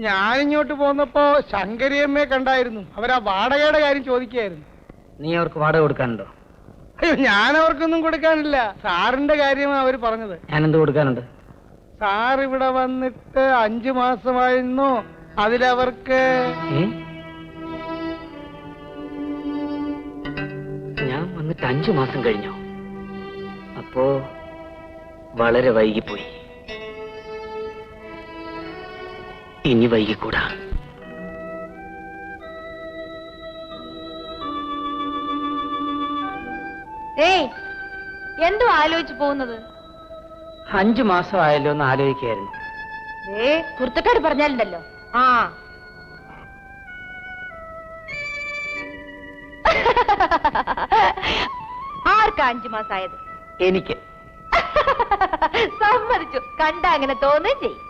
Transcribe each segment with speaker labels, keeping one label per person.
Speaker 1: ഞാനിങ്ങോട്ട് പോന്നപ്പോ ശങ്കരിയമ്മയെ കണ്ടായിരുന്നു. അവരാ വാടകയുടെ കാര്യം ചോദിക്കായിരുന്നു.
Speaker 2: നീ അവർക്ക് വാടക കൊടുക്കാനുണ്ടോ?
Speaker 1: അയ്യോ, ഞാൻ അവർക്കൊന്നും കൊടുക്കാനില്ല. സാറിന്റെ കാര്യമാണ് അവര് പറഞ്ഞത്.
Speaker 2: ഞാനെന്ത് കൊടുക്കാനുണ്ട്?
Speaker 1: സാർ ഇവിടെ വന്നിട്ട് 5 മാസമായിരുന്നു. അതിലവർക്ക്
Speaker 2: ഞാൻ വന്നിട്ട് 5 മാസം കഴിഞ്ഞോ? അപ്പോ വളരെ വൈകിപ്പോയി. ഇനി വൈകിക്കൂടാ.
Speaker 3: എന്തോ ആലോചിച്ചു പോകുന്നത്?
Speaker 2: 5 മാസം ആയല്ലോ എന്ന് ആലോചിക്കായിരുന്നു.
Speaker 3: കുർത്തക്കാട് പറഞ്ഞാലുണ്ടല്ലോ. ആ ആർക്കാ 5 മാസമായത്?
Speaker 2: എനിക്ക്.
Speaker 3: സമ്മതിച്ചു. കണ്ട അങ്ങനെ തോന്നുകയും ചെയ്യും.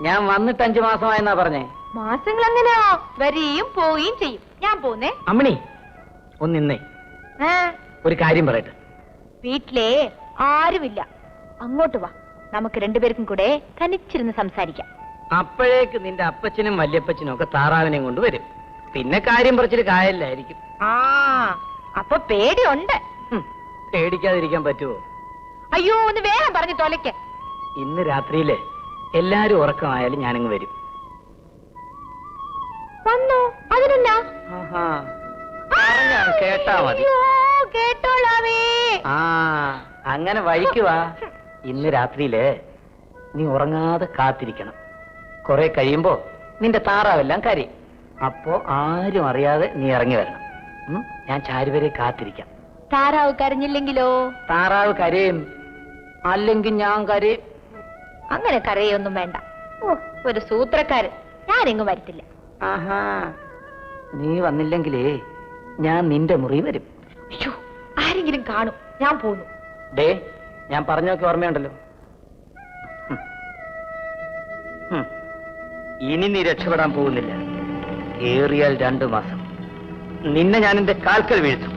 Speaker 2: ഞാൻ വന്നിട്ട് 5 മാസമായെന്നാ പറഞ്ഞേ.
Speaker 3: മാസങ്ങൾ അങ്ങനെയാ വരികയും പോവുകയും ചെയ്യും. ഞാൻ പോന്നേ.
Speaker 2: അമ്മണി ഒന്ന് നിന്നേ, ഒരു കാര്യം പറയട്ടെ.
Speaker 3: വീട്ടിലെ ആരുമില്ല, അങ്ങോട്ട് വാ. നമുക്ക് രണ്ടുപേർക്കും കൂടെ തനിച്ചിരുന്ന് സംസാരിക്കാം.
Speaker 2: അപ്പോഴേക്ക് നിന്റെ അപ്പച്ചനും വല്യപ്പച്ചനും ഒക്കെ താറാവിനെയും കൊണ്ട് വരും. പിന്നെ കാര്യം പറിച്ചിട്ട് കായല്ലായിരിക്കും.
Speaker 3: ആ അപ്പൊ പേടിയുണ്ട്.
Speaker 2: പേടിക്കാതിരിക്കാൻ പറ്റുമോ?
Speaker 3: അയ്യോ, ഒന്ന് വേഗം പറഞ്ഞു തൊലയ്ക്ക്.
Speaker 2: ഇന്ന് രാത്രിയില് എല്ലാരും ഉറക്കമായാലും ഞാനിങ്ങ് വരും.
Speaker 3: വന്നോ? അതിനെന്നാ?
Speaker 2: കേട്ടാ മതി.
Speaker 3: കേട്ടോളാവേ.
Speaker 2: ആ അങ്ങനെ വഴിക്കുവാ. ഇന്ന് രാത്രിയില് നീ ഉറങ്ങാതെ കാത്തിരിക്കണം. കുറെ കഴിയുമ്പോ നിന്റെ താറാവെല്ലാം കരയും. അപ്പോ ആരും അറിയാതെ നീ ഇറങ്ങി വരണം. ഞാൻ ചാരുവരെ കാത്തിരിക്കാം.
Speaker 3: താറാവ് കരഞ്ഞില്ലെങ്കിലോ?
Speaker 2: താറാവ് കരയും, അല്ലെങ്കിൽ ഞാൻ കരയും.
Speaker 3: അങ്ങനെ കരയൊന്നും വേണ്ട. ഒരു സൂത്രക്കാരൻ. ഞാനെങ്ങും വരത്തില്ല.
Speaker 2: ആഹാ, നീ വന്നില്ലെങ്കിലേ ഞാൻ നിന്റെ മുറി വരും.
Speaker 3: അയ്യോ, ആരെങ്കിലും കാണും. ഞാൻ പോന്നു.
Speaker 2: ഡേ, ഞാൻ പറഞ്ഞൊക്കെ ഓർമ്മയുണ്ടല്ലോ. ഇനി നീ രക്ഷപ്പെടാൻ പോകുന്നില്ല. ഏറിയാൽ 2 മാസം നിന്നെ ഞാൻ എന്റെ കാൽക്കൽ വീഴ്ത്തും.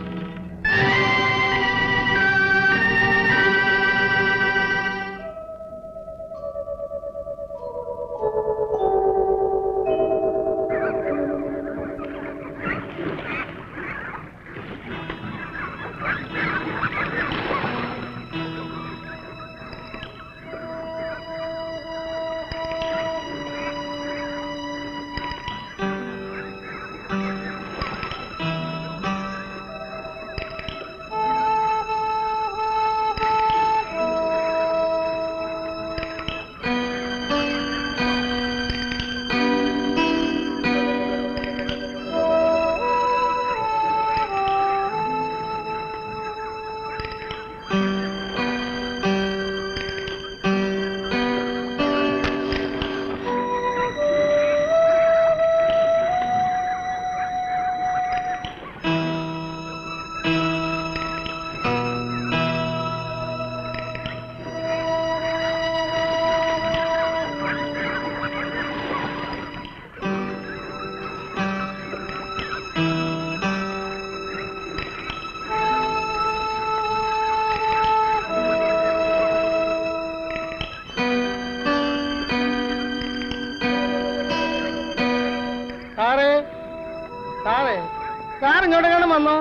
Speaker 1: സാർ ഇങ്ങോട്ടെങ്ങാനും വന്നോ?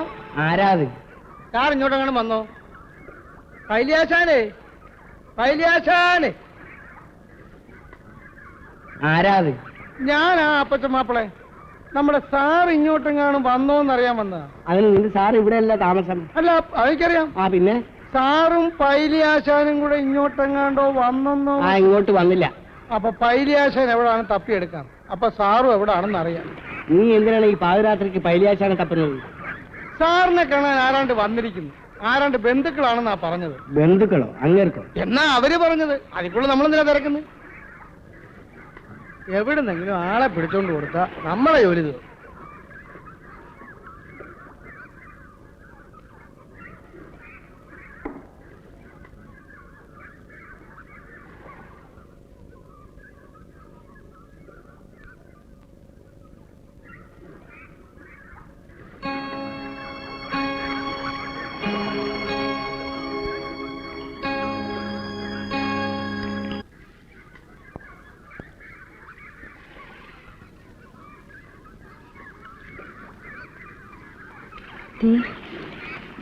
Speaker 2: ആരാത്?
Speaker 1: സാർ ഇങ്ങോട്ടെങ്ങാനും വന്നോ? പൈലിയാശാനെ, പൈലിയാശാനെ.
Speaker 2: ആരാത്?
Speaker 1: ഞാനാ അപ്പച്ചൻ മാപ്പിളെ. നമ്മുടെ സാർ ഇങ്ങോട്ടെങ്ങാനും വന്നോന്നറിയാൻ വന്നതാ.
Speaker 2: അതിന് നിന്റെ സാർ ഇവിടെയല്ല താമസം.
Speaker 1: അല്ല, അതെനിക്കറിയാം.
Speaker 2: പിന്നെ
Speaker 1: സാറും പൈലിയാശാനും കൂടെ ഇങ്ങോട്ടെങ്ങാണ്ടോ വന്നെന്നോ?
Speaker 2: ഇങ്ങോട്ട് വന്നില്ല.
Speaker 1: അപ്പൊ പൈലിയാശാൻ എവിടാണ് തപ്പിയെടുക്കാം. അപ്പൊ സാറും എവിടാണെന്ന് അറിയാം.
Speaker 2: നീ എന്തിനാണ് ഈ പാതിരാത്രിക്ക് പൈലിയാശാനെ തപ്പുന്നത്?
Speaker 1: സാറിനെ കാണാൻ ആരാണ്ട് വന്നിരിക്കുന്നു. ആരാണ്ട് ബന്ധുക്കളാണെന്നാ പറഞ്ഞത്.
Speaker 2: ബന്ധുക്കളോ? അങ്ങേർക്കോ?
Speaker 1: എന്നാ അവര് പറഞ്ഞത്. അതിക്കുള്ള നമ്മളെന്തിനാ തിരക്കുന്നത്? എവിടുന്നെങ്കിലും ആളെ പിടിച്ചോണ്ട് കൊടുത്താ നമ്മളെ ജോലി തീർന്നു.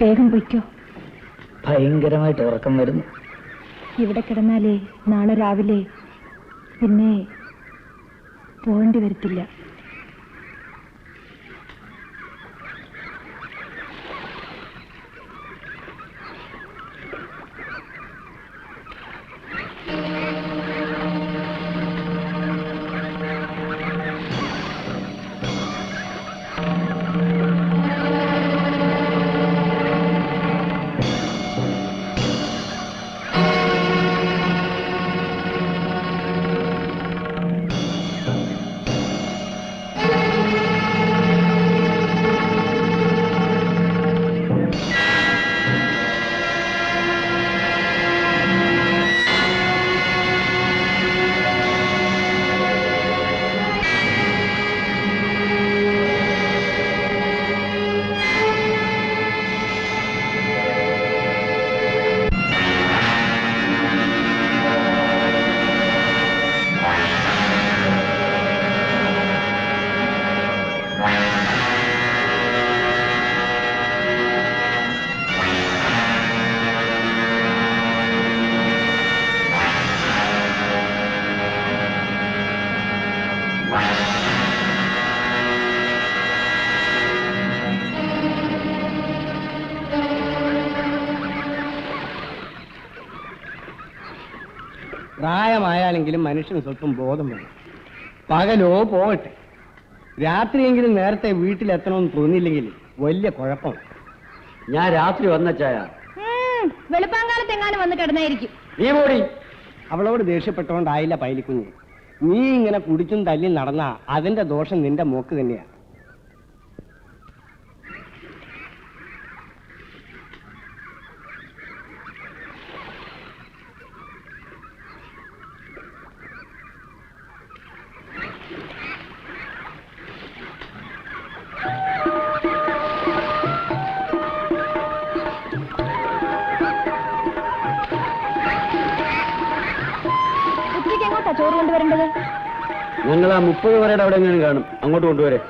Speaker 4: വേഗം പൊയ്ക്കോ.
Speaker 2: ഭയങ്കരമായിട്ട് ഉറക്കം വരുന്നു.
Speaker 4: ഇവിടെ കിടന്നാലേ നാളെ രാവിലെ പിന്നെ പോകേണ്ടി വരത്തില്ല.
Speaker 1: പ്രായമായാലെങ്കിലും മനുഷ്യന് സ്വല്പം ബോധം വേണം. പകലോ പോകട്ടെ, രാത്രിയെങ്കിലും നേരത്തെ വീട്ടിലെത്തണമെന്ന് തോന്നിയില്ലെങ്കിൽ വലിയ കുഴപ്പമാണ്.
Speaker 2: ഞാൻ രാത്രി വന്ന ചായ
Speaker 4: വെളുപ്പാങ്കാലത്ത് എങ്ങാനും വന്ന് കിടന്നായിരിക്കും.
Speaker 1: നീ പോടി. അവളോട് ദേഷ്യപ്പെട്ടുകൊണ്ടായില്ല പൈലിക്കുഞ്ഞ്. നീ ഇങ്ങനെ കുടിച്ചും തല്ലി നടന്നാ അതിന്റെ ദോഷം നിന്റെ മോക്ക് തന്നെയാ.
Speaker 4: എങ്ങോട്ടാ ചോറ് കൊണ്ടുവരേണ്ടത്?
Speaker 2: ഞങ്ങൾ ആ 30 പേരുടെ അവിടെ എങ്ങനെ കാണും, അങ്ങോട്ട് കൊണ്ടുവരെ.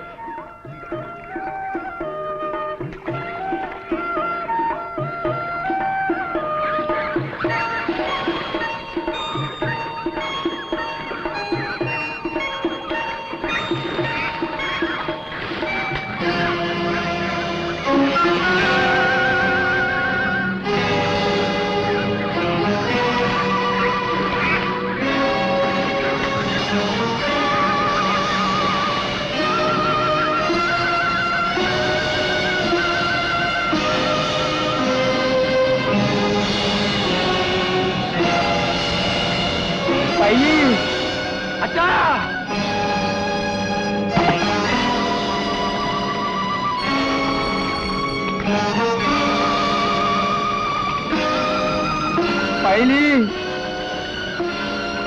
Speaker 1: പൈലി,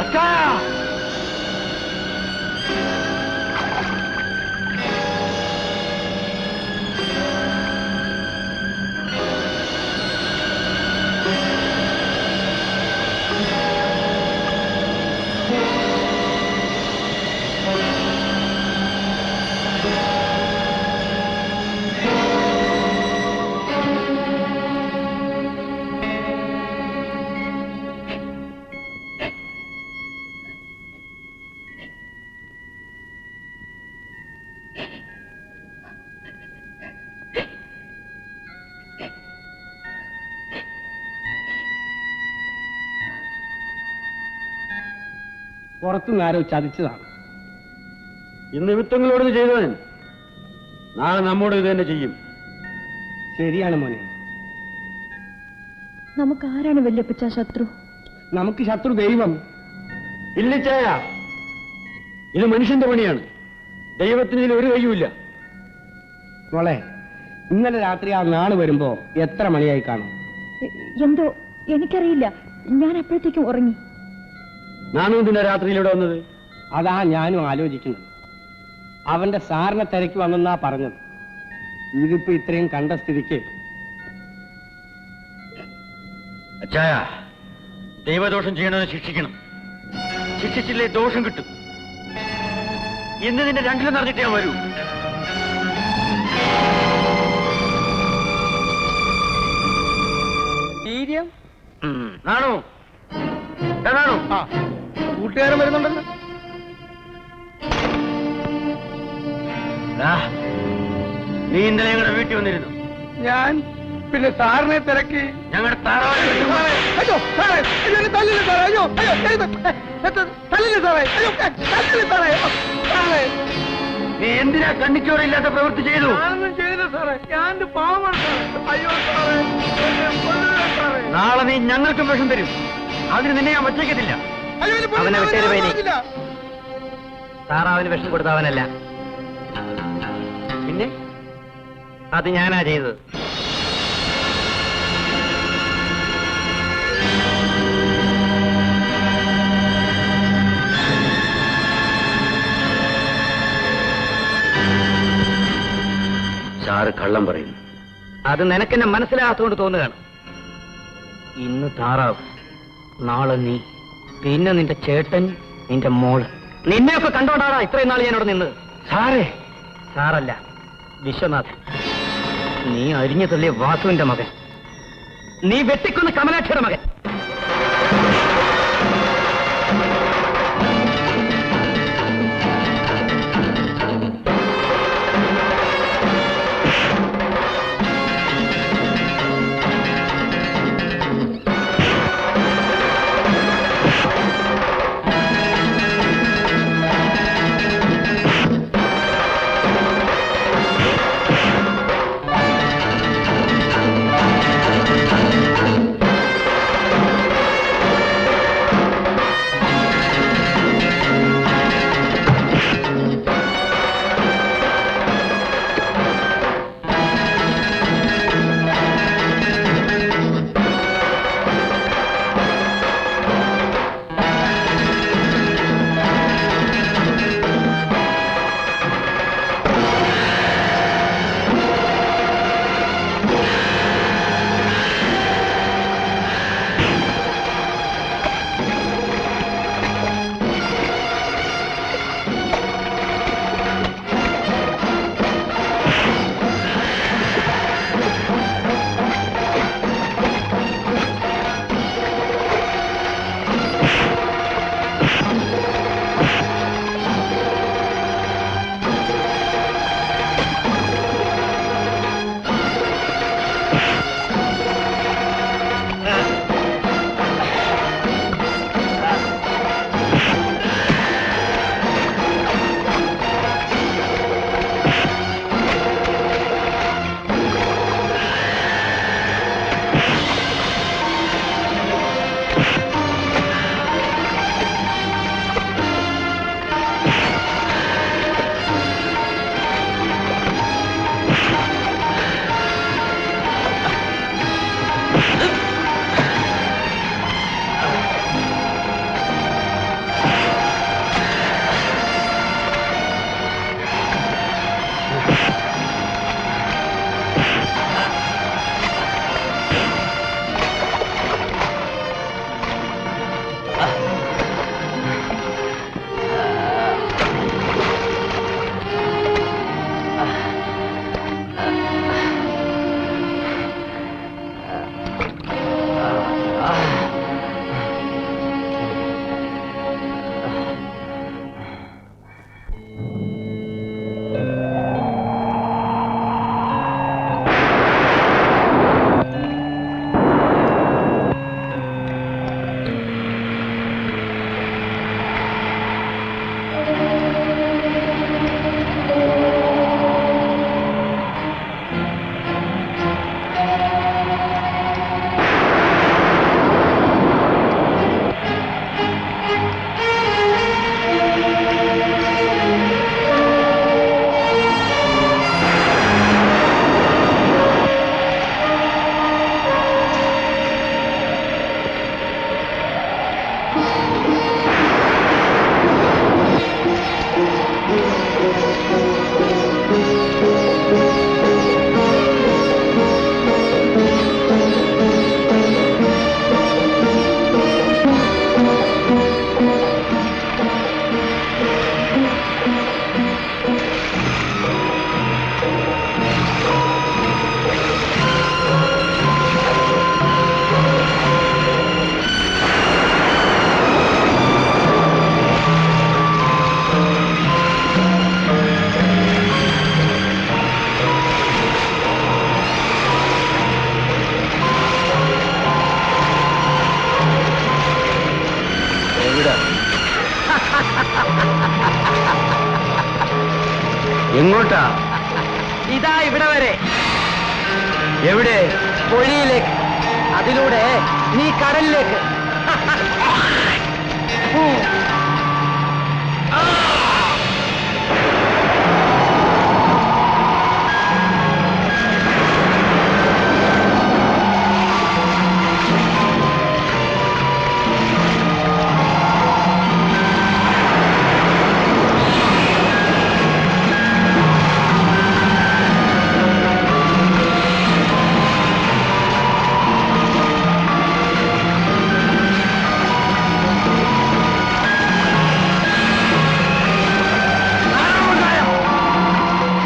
Speaker 1: അച്ഛാ, പുറത്തുനിന്ന് ആരോ ചതിച്ചതാണ്.
Speaker 2: ഇന്ന് വിത്തങ്ങളോട് ചെയ്തവൻ നാളെ നമ്മോട് ഇത് തന്നെ ചെയ്യും.
Speaker 1: ശരിയാണ് മോനെ.
Speaker 4: നമുക്ക് ആരാണ് വല്യപ്പച്ച ശത്രു?
Speaker 1: നമുക്ക് ശത്രു ദൈവം.
Speaker 2: ഇല്ലിച്ചായ, ഇത് മനുഷ്യന്റെ പണിയാണ്. ദൈവത്തിന് ഇതിൽ ഒരു കയ്യുമില്ല.
Speaker 1: മോളെ, ഇന്നലെ രാത്രി ആ നാള് വരുമ്പോ എത്ര മണിയായി കാണും?
Speaker 4: എന്തോ എനിക്കറിയില്ല. ഞാൻ അപ്പോഴത്തേക്കും ഉറങ്ങി.
Speaker 2: നാനും ഇതിന്റെ രാത്രിയിലൂടെ വന്നത്.
Speaker 1: അതാ ഞാനും ആലോചിക്കുന്നത്. അവന്റെ സാറിനെ തിരക്കി വന്നെന്നാ പറഞ്ഞത്. ഇതിപ്പോ ഇത്രയും കണ്ട സ്ഥിതിക്ക്
Speaker 5: അച്ചായ, ദൈവദോഷം ചെയ്യണമെന്ന് ശിക്ഷിക്കണം. ശിക്ഷിച്ചില്ലേ ദോഷം കിട്ടും. ഇന്ന് നിന്റെ രണ്ടിലും നടന്നിട്ട് ഞാൻ വരൂ.
Speaker 1: ആ കൂട്ടുകാരൻ വരുന്നുണ്ടല്ലോ.
Speaker 5: ദാ, നീ ഇന്നലെ ഞങ്ങളുടെ വീട്ടിൽ വന്നിരുന്നു.
Speaker 1: ഞാൻ പിന്നെ സാറിനെ തിരക്കി.
Speaker 5: ഞങ്ങളുടെ താറാവ്
Speaker 1: അയ്യോ സാറേ, അയ്യോ എന്നെ തല്ലില്ല സാറേ, അയ്യോ അയ്യോ തല്ലില്ല സാറേ, അയ്യോ തല്ലില്ല സാറേ, സാറേ
Speaker 5: നീ എന്തിനാ കണ്ണിച്ചോറില്ലാത്ത പ്രവൃത്തി ചെയ്തു?
Speaker 1: ഞാനൊന്നും ചെയ്തില്ല സാറേ, ഞാൻ പാവമാണ് സാറേ. അയ്യോ സാറേ, എന്നെ കൊല്ലരുത് സാറേ.
Speaker 5: നാളെ നീ ഞങ്ങൾക്കും വിഷം തരും. അതിന് നിന്നെ ഞാൻ വച്ചേക്കത്തില്ല.
Speaker 1: അയ്യോ, എന്നെ
Speaker 2: അവനെ
Speaker 1: കൊല്ലരുത്,
Speaker 2: വിട്ടേര്
Speaker 1: ഞാൻ
Speaker 2: വൈനി.
Speaker 1: പറഞ്ഞില്ല.
Speaker 2: താറാവിന് വിഷം കൊടുത്തവനല്ല, പിന്നെ അത് ഞാനാ ചെയ്തത്.
Speaker 5: സാറ് കള്ളം പറയുന്നു.
Speaker 2: അത് നിനക്കെന്നെ മനസ്സിലാകാത്തോണ്ട് തോന്നുകയാണ്. ഇന്ന് താറാവ്, നാളെ നീ, പിന്നെ നിന്റെ ചേട്ടൻ, നിന്റെ മോള്. നിന്നെയൊക്കെ കണ്ടോണ്ടാടാ ഇത്രയും നാൾ ഞാനിവിടെ നിന്നത്.
Speaker 5: സാറേ,
Speaker 2: സാറല്ല, വിശ്വനാഥൻ. നീ അരിഞ്ഞു തള്ളിയ വാസുവിന്റെ മകൻ, നീ വെട്ടിക്കൊന്ന് കമലാക്ഷിയുടെ മകൻ.
Speaker 5: എങ്ങോട്ടാ?
Speaker 2: ഇതാ ഇവിടെ വരെ.
Speaker 5: എവിടെ?
Speaker 2: പൊഴിയിലേക്ക്. അതിലൂടെ നീ കടലിലേക്ക്.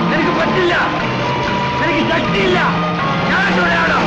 Speaker 5: നിനക്ക് പറ്റില്ല, നിനക്ക് ശക്തിയില്ല. ഞാൻ ഇവിടെയാണോ?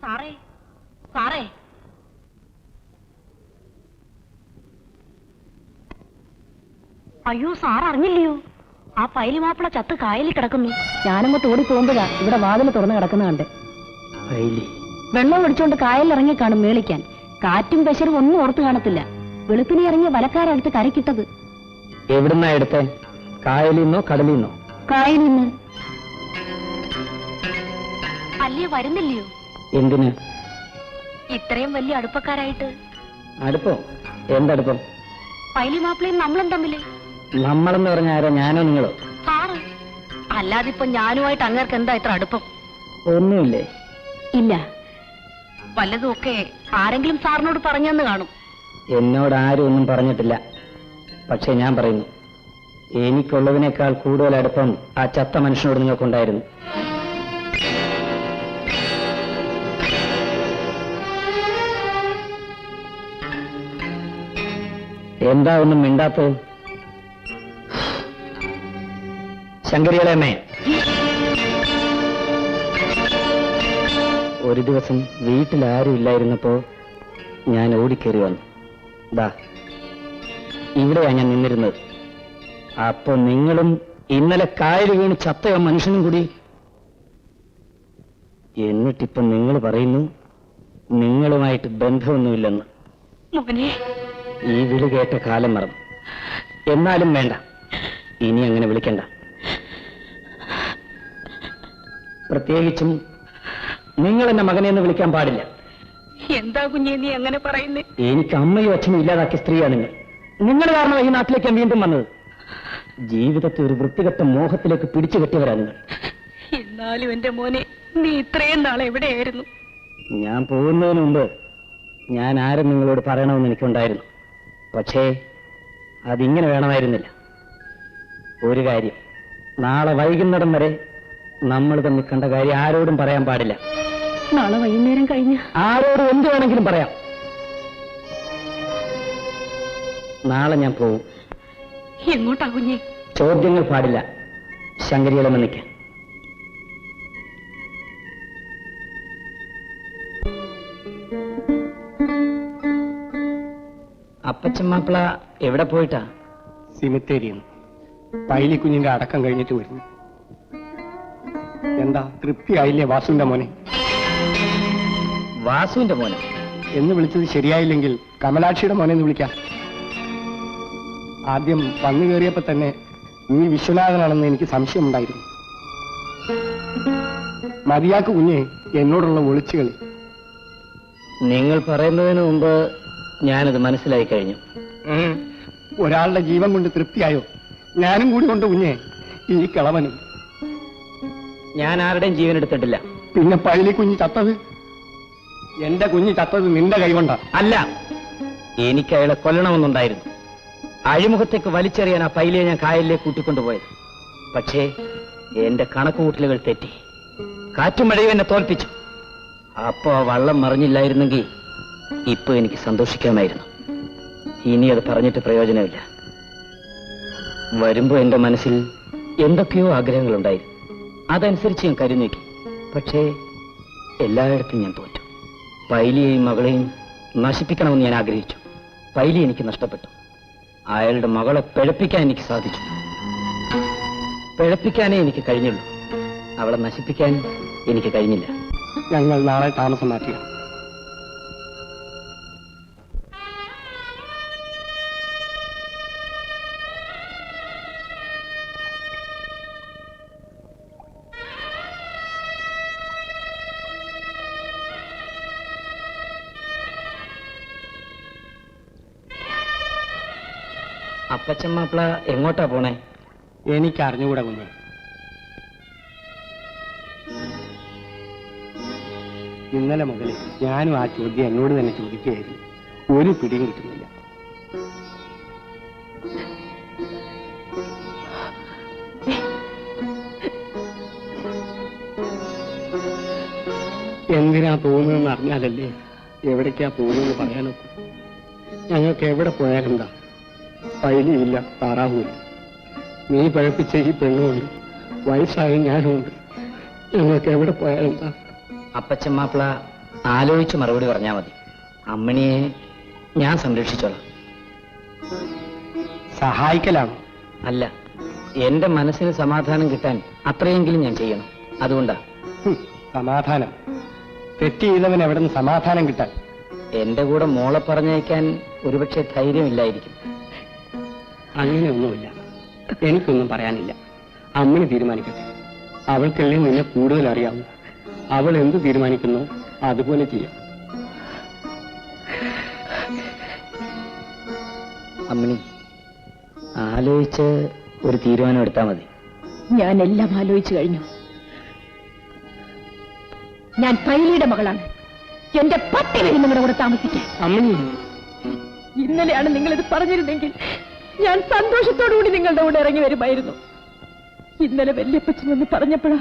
Speaker 3: സാറേ സാറേ അയ്യോ സാർ അറിഞ്ഞില്ലയോ? ആ പൈലി മാപ്പിള ചത്ത് കായലിൽ കിടക്കുന്നു.
Speaker 4: ഞാനങ്ങോട്ട് ഓടി പോകുമ്പോഴാ ഇവിടെ വാതിൽ തുറന്ന് കിടക്കുന്ന കണ്ട്. വെള്ളം ഒഴിച്ചോണ്ട് കായലിൽ ഇറങ്ങി കാണും മേളിക്കാൻ. കാറ്റും പെശരും ഒന്നും ഓർത്ത് കാണത്തില്ല. വെളുപ്പിനെ ഇറങ്ങിയ വലക്കാരടുത്ത് കരക്കിട്ടത്.
Speaker 2: എവിടുന്നാ എടുത്തേ? കായലിൽ നിന്നോ കടലിൽ നിന്നോ?
Speaker 4: കായലിൽ നിന്ന്.
Speaker 3: അല്ലേ വരുന്നില്ലയോ?
Speaker 2: എന്തിന്?
Speaker 3: ഇത്രയും വലിയ അടുപ്പക്കാരായിട്ട്.
Speaker 2: അടുപ്പോ? എന്തടുപ്പം?
Speaker 3: പൈലി മാപ്പിളയും നമ്മളും തമ്മില്.
Speaker 2: നമ്മളെന്ന് പറഞ്ഞ ആരോ? ഞാനോ നിങ്ങളോ?
Speaker 3: സാറ്. അല്ലാതിപ്പോ ഞാനുമായിട്ട് അങ്ങേർക്ക് എന്താ ഇത്ര അടുപ്പം?
Speaker 2: ഒന്നുമില്ലേ?
Speaker 4: ഇല്ല.
Speaker 3: വല്ലതും ഒക്കെ ആരെങ്കിലും സാറിനോട് പറഞ്ഞെന്ന് കാണും.
Speaker 2: എന്നോട് ആരും ഒന്നും പറഞ്ഞിട്ടില്ല. പക്ഷെ ഞാൻ പറയുന്നു, എനിക്കുള്ളതിനേക്കാൾ കൂടുതൽ അടുപ്പം ആ ചത്ത മനുഷ്യനോട് നിങ്ങൾക്കുണ്ടായിരുന്നു. എന്താ ഒന്നും മിണ്ടാത്തത്? ശങ്കരിയളമ്മേ, ഒരു ദിവസം വീട്ടിലാരും ഇല്ലായിരുന്നപ്പോ ഞാൻ ഓടിക്കേറി വന്നു. ദാ ഇവിടെയാ ഞാൻ നിന്നിരുന്നത്. അപ്പൊ നിങ്ങളും ഇന്നലെ കായൽ വീണ് ചത്തയ മനുഷ്യനും കൂടി. എന്നിട്ടിപ്പൊ നിങ്ങൾ പറയുന്നു നിങ്ങളുമായിട്ട് ബന്ധമൊന്നുമില്ലെന്ന്. ഈ വിളി കേട്ട കാലം മറന്നു. എന്നാലും വേണ്ട, ഇനി അങ്ങനെ വിളിക്കണ്ട. പ്രത്യേകിച്ചും നിങ്ങൾ എന്നെ മകനെ എന്ന് വിളിക്കാൻ പാടില്ല.
Speaker 3: എന്താ കുഞ്ഞേ നീ അങ്ങനെ പറയുന്നേ?
Speaker 2: എനിക്ക് അമ്മയും അച്ഛനും ഇല്ലാതാക്കിയ സ്ത്രീയാണ് നിങ്ങൾ. നിങ്ങൾ കാരണം ഈ നാട്ടിലേക്ക് ഞാൻ വീണ്ടും വന്നത്. ജീവിതത്തെ ഒരു വൃത്തികെട്ട മോഹത്തിലേക്ക് പിടിച്ചു കെട്ടിയവരാണ് നിങ്ങൾ.
Speaker 3: എന്നാലും എന്റെ മോനെ, നീ ഇത്രയും നാളെ എവിടെയായിരുന്നു?
Speaker 2: ഞാൻ പോകുന്നതിന് മുമ്പ് ഞാൻ ആരും നിങ്ങളോട് പറയണമെന്ന് എനിക്കുണ്ടായിരുന്നു. പക്ഷേ അതിങ്ങനെ വേണമായിരുന്നില്ല. ഒരു കാര്യം, നാളെ വൈകുന്നിടം വരെ നമ്മൾ തമ്മിൽ കണ്ട കാര്യം ആരോടും പറയാൻ പാടില്ല.
Speaker 4: നാളെ വൈകുന്നേരം കഴിഞ്ഞ
Speaker 2: ആരോടും എന്ത് വേണമെങ്കിലും പറയാം. നാളെ ഞാൻ പോവും.
Speaker 4: എങ്ങോട്ടാ കുഞ്ഞെ?
Speaker 2: ചോദ്യങ്ങൾ പാടില്ല. ശങ്കരിയിലമ്മ നിൽക്കാൻ. അപ്പച്ചമ്മാപ്പിള എവിടെ പോയിട്ടാ?
Speaker 1: സിമിത്തേരിയും പൈലി കുഞ്ഞിന്റെ അടക്കം കഴിഞ്ഞിട്ട് വരുന്നു. എന്താ തൃപ്തിയായില്ലേ വാസുവിന്റെ മോനെ?
Speaker 2: വാസുവിന്റെ മോനെ
Speaker 1: എന്ന് വിളിച്ചത് ശരിയായില്ലെങ്കിൽ കമലാക്ഷിയുടെ മോനെ എന്ന് വിളിക്കാം. ആദ്യം വന്നു കയറിയപ്പോ തന്നെ നീ വിശ്വനാഥനാണെന്ന് എനിക്ക് സംശയമുണ്ടായിരുന്നു. മതിയാക്ക് കുഞ്ഞെ എന്നോടുള്ള ഒളിച്ചുകളി.
Speaker 2: നിങ്ങൾ പറയുന്നതിന് മുമ്പ് ഞാനത് മനസ്സിലായി കഴിഞ്ഞു.
Speaker 1: ഒരാളുടെ ജീവൻ കൊണ്ട് തൃപ്തിയായോ? ഞാനും കൂടി കൊണ്ട് കുഞ്ഞെ ഈ കിളവനും.
Speaker 2: ഞാൻ ആരുടെയും ജീവൻ എടുത്തിട്ടില്ല.
Speaker 1: പിന്നെ പൈലി കുഞ്ഞ് ചത്തത്? എന്റെ കുഞ്ഞ് ചത്തത് നിന്റെ കൈകൊണ്ടാ.
Speaker 2: അല്ല, എനിക്ക് അയാളെ കൊല്ലണമെന്നുണ്ടായിരുന്നു. അഴിമുഖത്തേക്ക് വലിച്ചെറിയാൻ ആ പൈലിയെ ഞാൻ കായലിലേക്ക് കൂട്ടിക്കൊണ്ടുപോയത്. പക്ഷേ എന്റെ കണക്കുകൂട്ടലുകൾ തെറ്റി. കാറ്റും മഴയും എന്നെ തോൽപ്പിച്ചു. അപ്പോ ആ വള്ളം മറിഞ്ഞില്ലായിരുന്നെങ്കിൽ ഇപ്പൊ എനിക്ക് സന്തോഷിക്കാമായിരുന്നു. ഇനി അത് പറഞ്ഞിട്ട് പ്രയോജനമില്ല. വരുമ്പോ എന്റെ മനസ്സിൽ എന്തൊക്കെയോ ആഗ്രഹങ്ങളുണ്ടായിരുന്നു. അതനുസരിച്ച് ഞാൻ കരുനീക്കി. പക്ഷേ എല്ലായിടത്തും ഞാൻ തോറ്റു. പൈലിയെയും മകളെയും നശിപ്പിക്കണമെന്ന് ഞാൻ ആഗ്രഹിച്ചു. പൈലി എനിക്ക് നഷ്ടപ്പെട്ടു. അയാളുടെ മകളെ പിഴപ്പിക്കാൻ എനിക്ക് സാധിച്ചു. പിഴപ്പിക്കാനേ എനിക്ക് കഴിഞ്ഞുള്ളൂ. അവളെ നശിപ്പിക്കാൻ എനിക്ക് കഴിഞ്ഞില്ല.
Speaker 1: ഞങ്ങൾ നാളെ താമസം മാറ്റുക.
Speaker 2: അപ്പച്ചമ്മാപ്പിള എങ്ങോട്ടാ പോണേ?
Speaker 1: എനിക്ക് അറിഞ്ഞുകൂടാ കുഞ്ഞെ. ഇന്നലെ മുതൽ ഞാനും ആ ചോദ്യം എന്നോട് തന്നെ ചോദിക്കുകയായിരുന്നു. ഒരു പിടിയും കിട്ടുന്നില്ല. എന്തിനാ പോകുന്നതെന്ന് അറിഞ്ഞാലല്ലേ എവിടേക്കാ പോകുന്നതെന്ന് പറയാനൊക്കെ. ഞങ്ങൾക്ക് എവിടെ പോയാലെന്താ? പൈലിയില്ല, താറാവുമില്ല. നീ പഴപ്പിച്ച ഈ പെണ്ണുമുണ്ട്, വയസ്സായ ഞാനുമുണ്ട്. ഞങ്ങൾക്ക് എവിടെ പോയാലെന്താ?
Speaker 2: അപ്പച്ചമ്മാപ്പിള ആലോചിച്ച് മറുപടി പറഞ്ഞാൽ മതി. അമ്മണിയെ ഞാൻ സംരക്ഷിച്ചോളാം.
Speaker 1: സഹായിക്കലാണോ?
Speaker 2: അല്ല, എന്റെ മനസ്സിന് സമാധാനം കിട്ടാൻ അത്രയെങ്കിലും ഞാൻ ചെയ്യണം. അതുകൊണ്ടാ.
Speaker 1: സമാധാനം? തെറ്റ് ചെയ്തവൻ എവിടെ നിന്ന് സമാധാനം കിട്ടാൻ?
Speaker 2: എന്റെ കൂടെ മോളെ പറഞ്ഞയക്കാൻ ഒരുപക്ഷെ ധൈര്യമില്ലായിരിക്കും.
Speaker 1: അങ്ങനെയൊന്നുമില്ല. എനിക്കൊന്നും പറയാനില്ല. അമ്മന് തീരുമാനിക്കട്ടെ. അവൾക്കല്ലേ നിന്നെ കൂടുതൽ അറിയാവൂ. അവൾ എന്ത് തീരുമാനിക്കുന്നോ അതുപോലെ ചെയ്യാം.
Speaker 2: അമ്മണി, ആലോചിച്ച് ഒരു തീരുമാനം എടുത്താൽ മതി.
Speaker 4: ഞാൻ എല്ലാം ആലോചിച്ചു കഴിഞ്ഞു. ഞാൻ പൈലിയുടെ മകളാണ്. എന്റെ പട്ടി വരും നിങ്ങളുടെ കൂടെ താമസിക്കാൻ.
Speaker 1: അമ്മണി,
Speaker 4: ഇന്നലെയാണ് നിങ്ങളിത് പറഞ്ഞിരുന്നെങ്കിൽ ഞാൻ സന്തോഷത്തോടുകൂടി നിങ്ങളുടെ കൂടെ ഇറങ്ങി വരുമായിരുന്നു. ഇന്നലെ വല്യപ്പച്ചൻ എന്ന് പറഞ്ഞപ്പോഴാ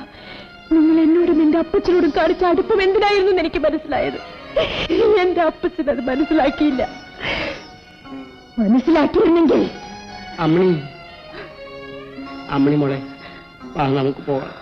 Speaker 4: നിങ്ങൾ എന്നോടും എന്റെ അപ്പച്ചനോടും കാണിച്ച അടുപ്പം എന്തിനായിരുന്നു എനിക്ക് മനസ്സിലായത്. എന്റെ അപ്പച്ചൻ അത് മനസ്സിലാക്കിയില്ല. മനസ്സിലാക്കിയിരുന്നെങ്കിൽ.
Speaker 1: അമ്മണി, അമ്മണി മോളെ, നമുക്ക് പോകാം.